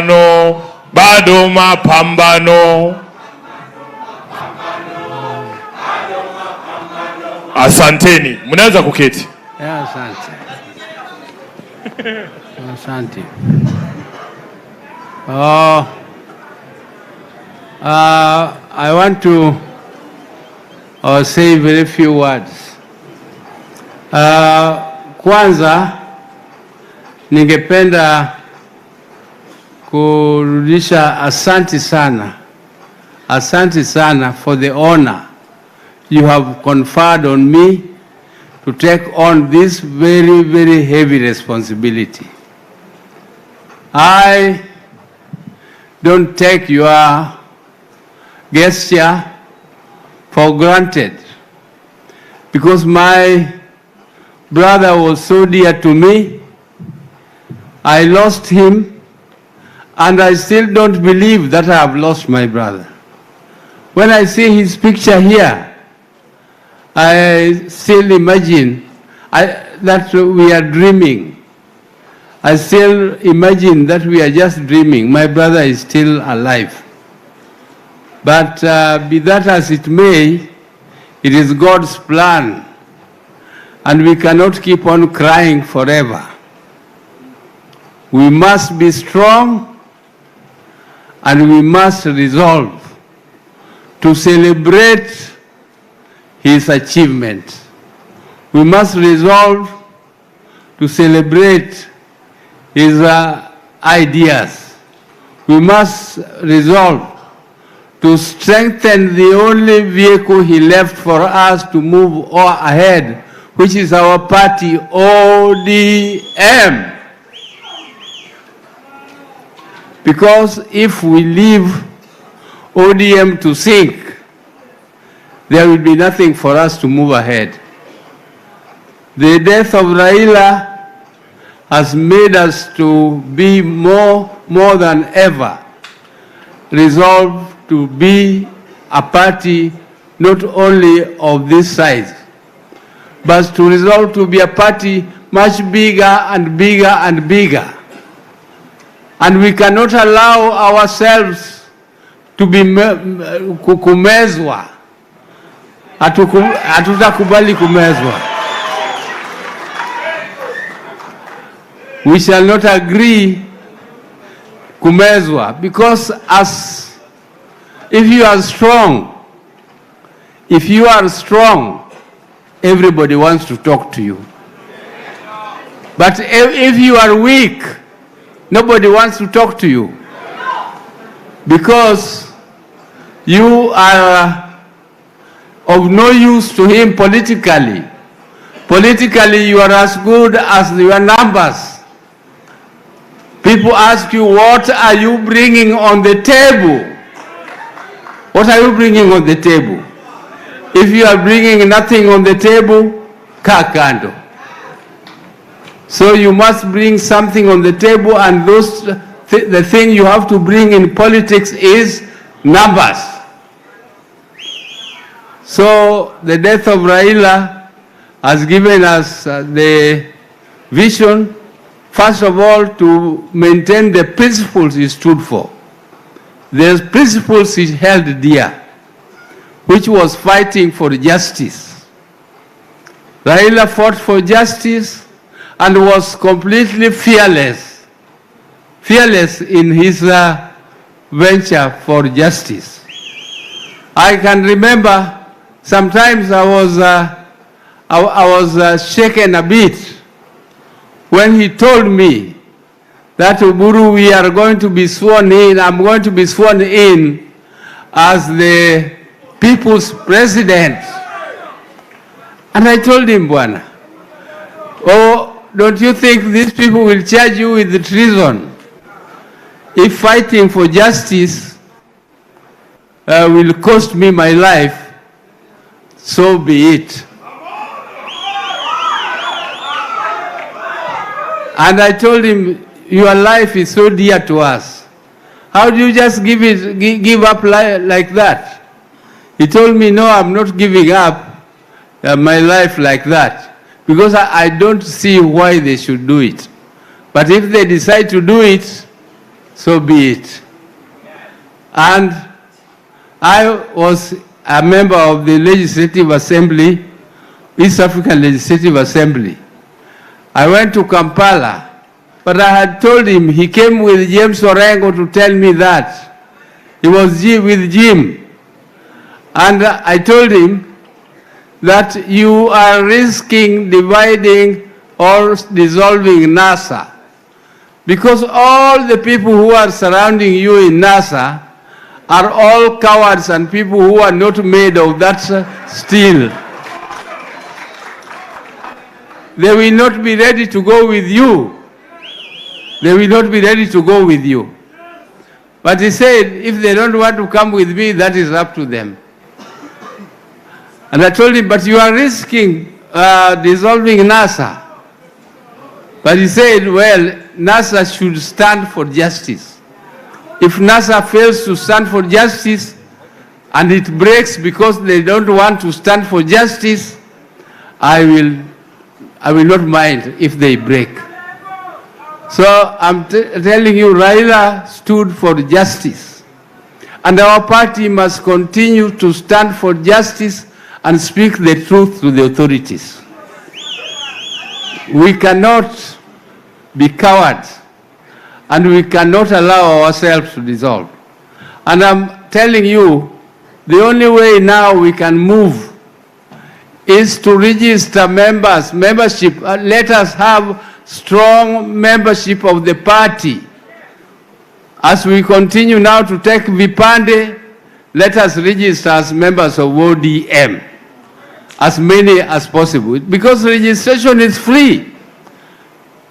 mapambano, bado mapambano. Asanteni, mnaweza kuketi. Asante. Asante. I want to say very few words. Kwanza ningependa kurudisha asante sana for the honor you have conferred on me to take on this very, very heavy responsibility. I don't take your gesture for granted, because my brother was so dear to me. I lost him, and I still don't believe that I have lost my brother. When I see his picture here, I still imagine that we are dreaming. I still imagine that we are just dreaming. My brother is still alive. But be that as it may, it is God's plan, and we cannot keep on crying forever. We must be strong, and we must resolve to celebrate his achievement. We must resolve to celebrate his ideas. We must resolve to strengthen the only vehicle he left for us to move ahead, which is our party, ODM. Because if we leave ODM to sink, there will be nothing for us to move ahead. The death of Raila has made us to be more than ever resolved to be a party not only of this size, but to resolve to be a party much bigger and bigger and bigger. And we cannot allow ourselves to be kumezwa. Hatutakubali kumezwa. We shall not agree kumezwa, because if you are strong, everybody wants to talk to you. But if you are weak, nobody wants to talk to you, because you are of no use to him politically. Politically, you are as good as your numbers. People ask you, what are you bringing on the table? What are you bringing on the table? If you are bringing nothing on the table, kaa kando. So you must bring something on the table, and the thing you have to bring in politics is numbers. So the death of Raila has given us the vision, first of all, to maintain the principles he stood for. The principles he held dear, which was fighting for justice. Raila fought for justice and was completely fearless in his venture for justice. I can remember sometimes I was shaken a bit when he told me that, Oburu, we are going to be sworn in, I'm going to be sworn in as the people's president. And I told him, Bwana, oh, don't you think these people will charge you with the treason if fighting for justice will cost me my life? So be it. And I told him, your life is so dear to us. How do you just give up like that? He told me, no, I'm not giving up my life like that, because I don't see why they should do it. But if they decide to do it, so be it. And I was a member of the Legislative Assembly, East African Legislative Assembly. I went to Kampala, but I had told him, he came with James Orengo to tell me that. He was with Jim. And I told him that you are risking dividing or dissolving NASA. Because all the people who are surrounding you in NASA are all cowards and people who are not made of that steel. They will not be ready to go with you. They will not be ready to go with you. But he said, if they don't want to come with me, that is up to them. And I told him, but you are risking dissolving NASA. But he said, well, NASA should stand for justice. If NASA fails to stand for justice and it breaks because they don't want to stand for justice, I will not mind if they break. So I'm telling you, Raila stood for justice. And our party must continue to stand for justice and speak the truth to the authorities. We cannot be cowards, and we cannot allow ourselves to dissolve. And I'm telling you, the only way now we can move is to register membership. Let us have strong membership of the party. As we continue now to take Vipande, let us register as members of ODM, as many as possible, because registration is free.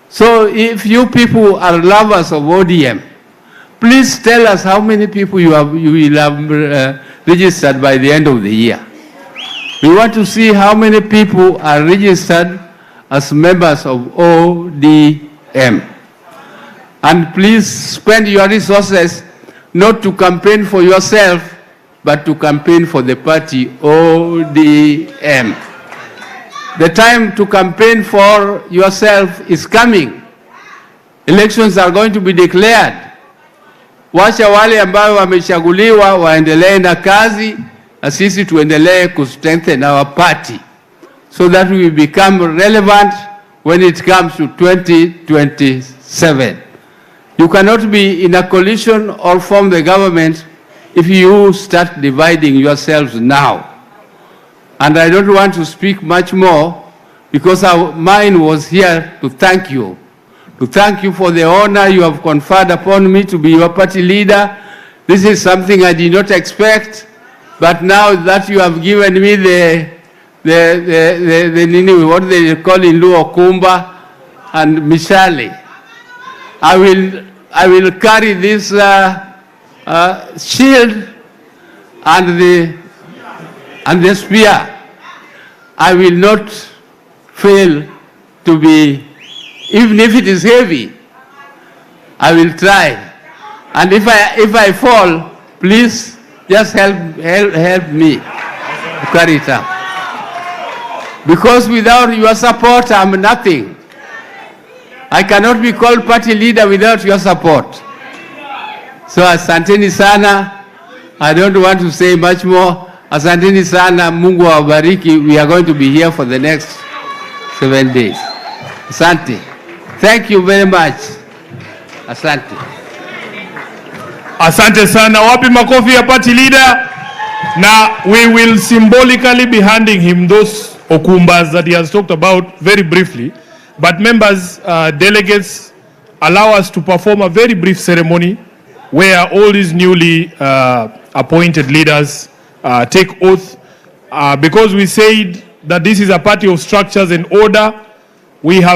So if you people are lovers of ODM, please tell us how many people you will have registered by the end of the year. We want to see how many people are registered as members of ODM. And please spend your resources not to campaign for yourself, but to campaign for the party ODM. The time to campaign for yourself is coming. Elections are going to be declared. Wacha wale ambao wamechaguliwa waendelee na kazi, na sisi tuendelee to strengthen our party so that we become relevant when it comes to 2027. You cannot be in a coalition or form the government if you start dividing yourselves now. And I don't want to speak much more because our mind was here to thank you. To thank you for the honor you have conferred upon me to be your party leader. This is something I did not expect, but now that you have given me what they call in Luo Kumba and Mishale, I will carry this shield and the spear. I will not fail to be, even if it is heavy, I will try. And if I fall, please just help me to carry it up. Because without your support, I'm nothing. I cannot be called party leader without your support. So asanteni sana. I don't want to say much more. Asanteni sana. Mungu awabariki. We are going to be here for the next 7 days. Asante. Thank you very much. Asante. Asante sana. Wapi makofi ya party leader? Now we will symbolically be handing him those okumbas that he has talked about very briefly. But members, delegates, allow us to perform a very brief ceremony where all these newly appointed leaders take oath. Because we said that this is a party of structures and order, we have